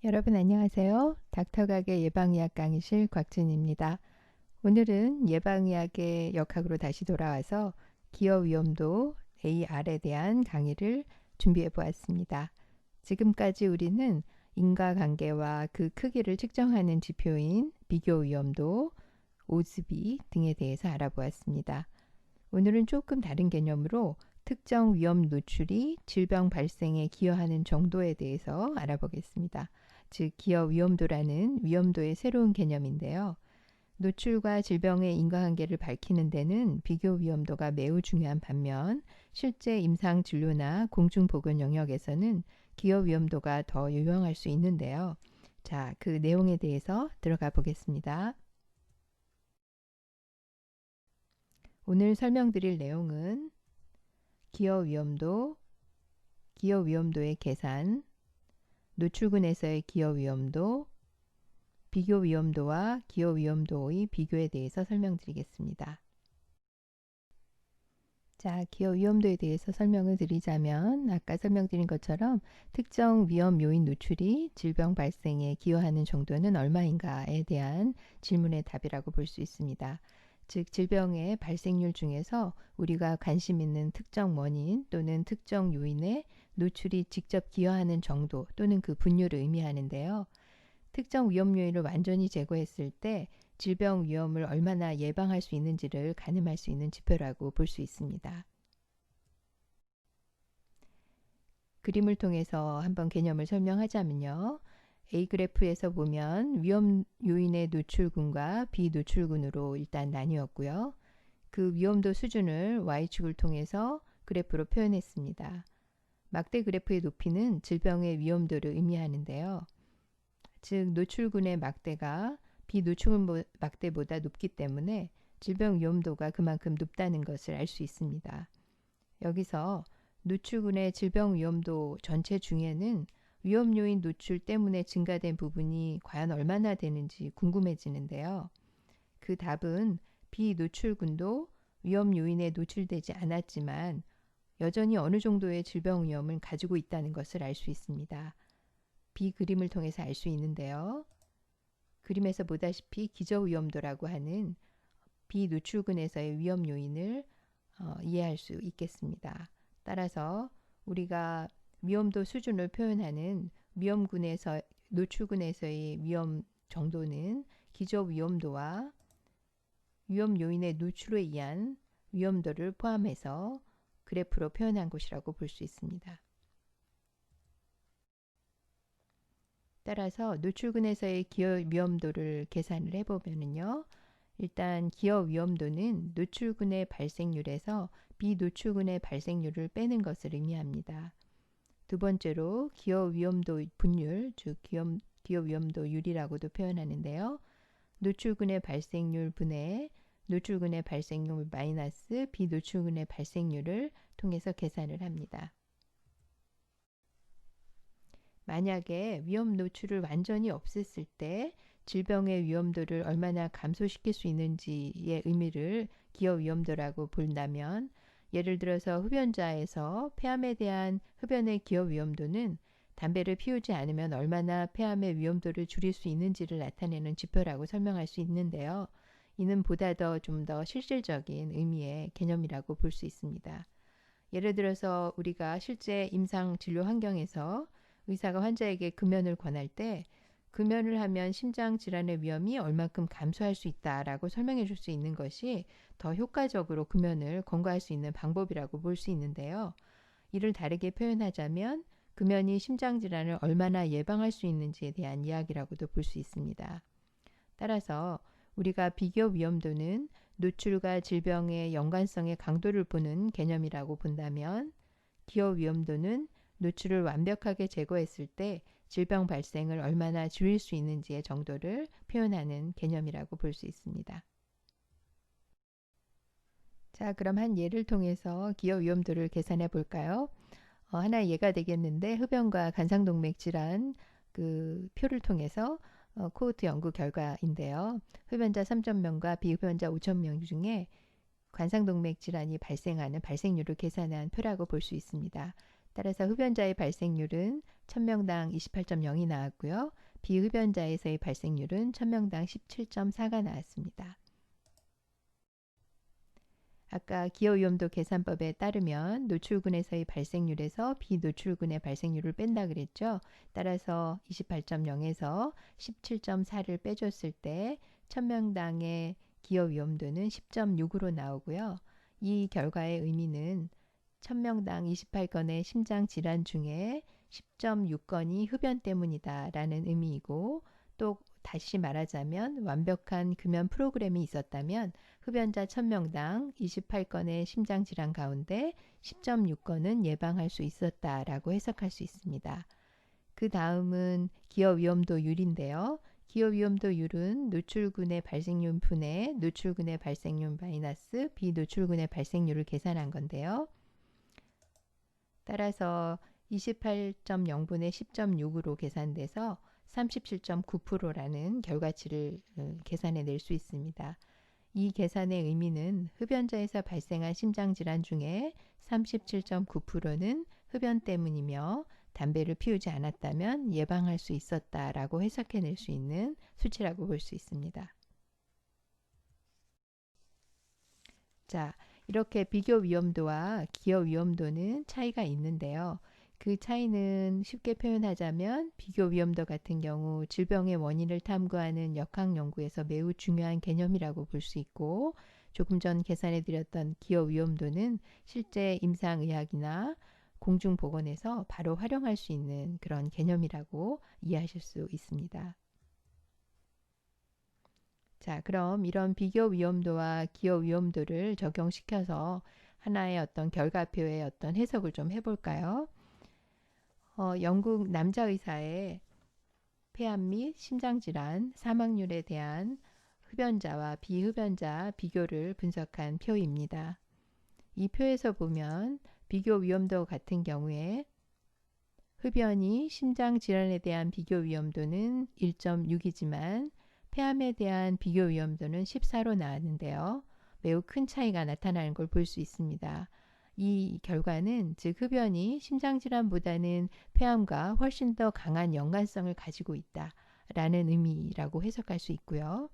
여러분 안녕하세요. 닥터가게 예방의학 강의실 곽진입니다. 오늘은 예방의학의 역학으로 다시 돌아와서 기여위험도 AR에 대한 강의를 준비해 보았습니다. 지금까지 우리는 인과관계와 그 크기를 측정하는 지표인 비교위험도, 오즈비 등에 대해서 알아보았습니다. 오늘은 조금 다른 개념으로 특정 위험 노출이 질병 발생에 기여하는 정도에 대해서 알아보겠습니다. 즉, 기여 위험도라는 위험도의 새로운 개념인데요. 노출과 질병의 인과관계를 밝히는 데는 비교 위험도가 매우 중요한 반면 실제 임상 진료나 공중보건 영역에서는 기여 위험도가 더 유용할 수 있는데요. 자, 그 내용에 대해서 들어가 보겠습니다. 오늘 설명드릴 내용은 기여 위험도의 계산, 노출군에서의 기여 위험도, 비교 위험도와 기여 위험도의 비교에 대해서 설명드리겠습니다. 자, 기여 위험도에 대해서 설명을 드리자면 아까 설명드린 것처럼 특정 위험 요인 노출이 질병 발생에 기여하는 정도는 얼마인가에 대한 질문의 답이라고 볼 수 있습니다. 즉, 질병의 발생률 중에서 우리가 관심 있는 특정 원인 또는 특정 요인에 노출이 직접 기여하는 정도 또는 그 분류를 의미하는데요. 특정 위험 요인을 완전히 제거했을 때 질병 위험을 얼마나 예방할 수 있는지를 가늠할 수 있는 지표라고 볼 수 있습니다. 그림을 통해서 한번 개념을 설명하자면요. A 그래프에서 보면 위험 요인의 노출군과 비노출군으로 일단 나뉘었고요. 그 위험도 수준을 Y축을 통해서 그래프로 표현했습니다. 막대 그래프의 높이는 질병의 위험도를 의미하는데요. 즉, 노출군의 막대가 비노출군 막대보다 높기 때문에 질병 위험도가 그만큼 높다는 것을 알 수 있습니다. 여기서 노출군의 질병 위험도 전체 중에는 위험 요인 노출 때문에 증가된 부분이 과연 얼마나 되는지 궁금해지는데요. 그 답은 비노출군도 위험 요인에 노출되지 않았지만 여전히 어느 정도의 질병 위험을 가지고 있다는 것을 알 수 있습니다. 그림을 통해서 알 수 있는데요. 그림에서 보다시피 기저 위험도라고 하는 비노출군에서의 위험 요인을 이해할 수 있겠습니다. 따라서 우리가 위험도 수준을 표현하는 노출군에서의 위험 정도는 기저 위험도와 위험 요인의 노출에 의한 위험도를 포함해서 그래프로 표현한 것이라고 볼 수 있습니다. 따라서 노출군에서의 기여 위험도를 계산을 해보면요. 일단 기여 위험도는 노출군의 발생률에서 비노출군의 발생률을 빼는 것을 의미합니다. 두 번째로 기여 위험도 분율, 즉 기여 위험도율이라고도 표현하는데요. 노출군의 발생률 분의 노출군의 발생률 마이너스 비노출군의 발생률을 통해서 계산을 합니다. 만약에 위험 노출을 완전히 없앴을 때 질병의 위험도를 얼마나 감소시킬 수 있는지의 의미를 기여 위험도라고 본다면, 예를 들어서 흡연자에서 폐암에 대한 흡연의 기여 위험도는 담배를 피우지 않으면 얼마나 폐암의 위험도를 줄일 수 있는지를 나타내는 지표라고 설명할 수 있는데요. 이는 보다 좀 더 실질적인 의미의 개념이라고 볼 수 있습니다. 예를 들어서 우리가 실제 임상 진료 환경에서 의사가 환자에게 금연을 권할 때 금연을 하면 심장 질환의 위험이 얼마큼 감소할 수 있다라고 설명해 줄 수 있는 것이 더 효과적으로 금연을 권고할 수 있는 방법이라고 볼 수 있는데요. 이를 다르게 표현하자면 금연이 심장 질환을 얼마나 예방할 수 있는지에 대한 이야기라고도 볼 수 있습니다. 따라서 우리가 비교 위험도는 노출과 질병의 연관성의 강도를 보는 개념이라고 본다면, 기여 위험도는 노출을 완벽하게 제거했을 때 질병 발생을 얼마나 줄일 수 있는지의 정도를 표현하는 개념이라고 볼 수 있습니다. 자, 그럼 한 예를 통해서 기여 위험도를 계산해 볼까요? 하나의 예가 되겠는데, 흡연과 간상동맥 질환 그 표를 통해서 코호트 연구 결과인데요. 흡연자 3,000명과 비흡연자 5,000명 중에 관상동맥 질환이 발생하는 발생률을 계산한 표라고 볼 수 있습니다. 따라서 흡연자의 발생률은 1000명당 28.0이 나왔고요. 비흡연자에서의 발생률은 1000명당 17.4가 나왔습니다. 아까 기여위험도 계산법에 따르면 노출군에서의 발생률에서 비노출군의 발생률을 뺀다 그랬죠. 따라서 28.0에서 17.4를 빼줬을 때 1000명당의 기여위험도는 10.6으로 나오고요. 이 결과의 의미는 1000명당 28건의 심장질환 중에 10.6건이 흡연 때문이다 라는 의미이고, 또 다시 말하자면 완벽한 금연 프로그램이 있었다면 흡연자 1000명당 28건의 심장질환 가운데 10.6건은 예방할 수 있었다라고 해석할 수 있습니다. 그 다음은 기여위험도율인데요. 기여위험도율은 노출군의 발생률 분의 노출군의 발생률 마이너스 비노출군의 발생률을 계산한 건데요. 따라서 28.0분의 10.6으로 계산돼서 37.9%라는 결과치를 계산해낼 수 있습니다. 이 계산의 의미는 흡연자에서 발생한 심장질환 중에 37.9%는 흡연 때문이며 담배를 피우지 않았다면 예방할 수 있었다라고 해석해낼 수 있는 수치라고 볼 수 있습니다. 자, 이렇게 비교 위험도와 기여 위험도는 차이가 있는데요. 그 차이는 쉽게 표현하자면 비교 위험도 같은 경우 질병의 원인을 탐구하는 역학 연구에서 매우 중요한 개념이라고 볼 수 있고, 조금 전 계산해 드렸던 기여 위험도는 실제 임상의학이나 공중보건에서 바로 활용할 수 있는 그런 개념이라고 이해하실 수 있습니다. 자, 그럼 이런 비교 위험도와 기여 위험도를 적용시켜서 하나의 어떤 결과표의 어떤 해석을 좀 해볼까요? 영국 남자 의사의 폐암 및 심장질환 사망률에 대한 흡연자와 비흡연자 비교를 분석한 표입니다. 이 표에서 보면 비교 위험도 같은 경우에 흡연이 심장질환에 대한 비교 위험도는 1.6이지만 폐암에 대한 비교 위험도는 14로 나왔는데요. 매우 큰 차이가 나타나는 걸 볼 수 있습니다. 이 결과는 즉 흡연이 심장질환보다는 폐암과 훨씬 더 강한 연관성을 가지고 있다라는 의미라고 해석할 수 있고요.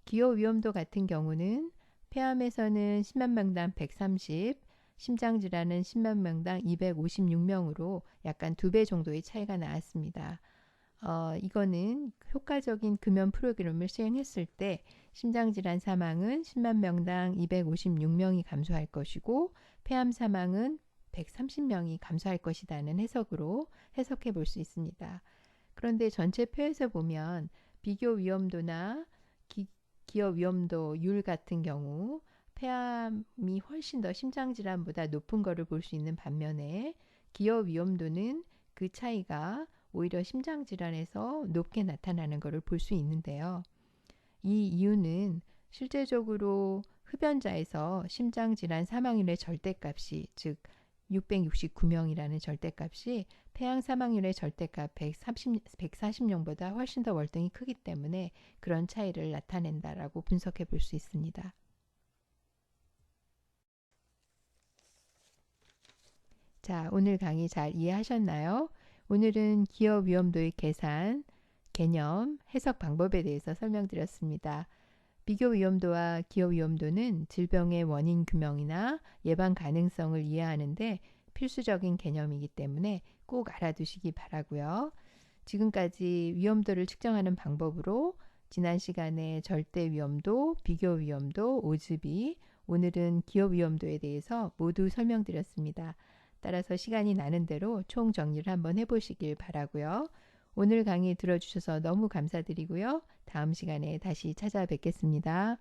기여 위험도 같은 경우는 폐암에서는 10만 명당 130, 심장질환은 10만 명당 256명으로 약간 2배 정도의 차이가 나왔습니다. 이거는 효과적인 금연 프로그램을 시행했을 때 심장질환 사망은 10만 명당 256명이 감소할 것이고 폐암 사망은 130명이 감소할 것이라는 해석으로 해석해 볼 수 있습니다. 그런데 전체 표에서 보면 비교 위험도나 기여 위험도율 같은 경우 폐암이 훨씬 더 심장질환보다 높은 것을 볼 수 있는 반면에 기여 위험도는 그 차이가 오히려 심장질환에서 높게 나타나는 것을 볼 수 있는데요. 이 이유는 실제적으로 흡연자에서 심장질환 사망률의 절대값이 즉 669명이라는 절대값이 폐암 사망률의 절대값 140명보다 훨씬 더 월등히 크기 때문에 그런 차이를 나타낸다라고 분석해 볼 수 있습니다. 자, 오늘 강의 잘 이해하셨나요? 오늘은 기여 위험도의 계산, 개념, 해석 방법에 대해서 설명드렸습니다. 비교 위험도와 기여 위험도는 질병의 원인 규명이나 예방 가능성을 이해하는데 필수적인 개념이기 때문에 꼭 알아두시기 바라고요. 지금까지 위험도를 측정하는 방법으로 지난 시간에 절대 위험도, 비교 위험도, 오즈비, 오늘은 기여 위험도에 대해서 모두 설명드렸습니다. 따라서 시간이 나는 대로 총 정리를 한번 해보시길 바라고요. 오늘 강의 들어주셔서 너무 감사드리고요. 다음 시간에 다시 찾아뵙겠습니다.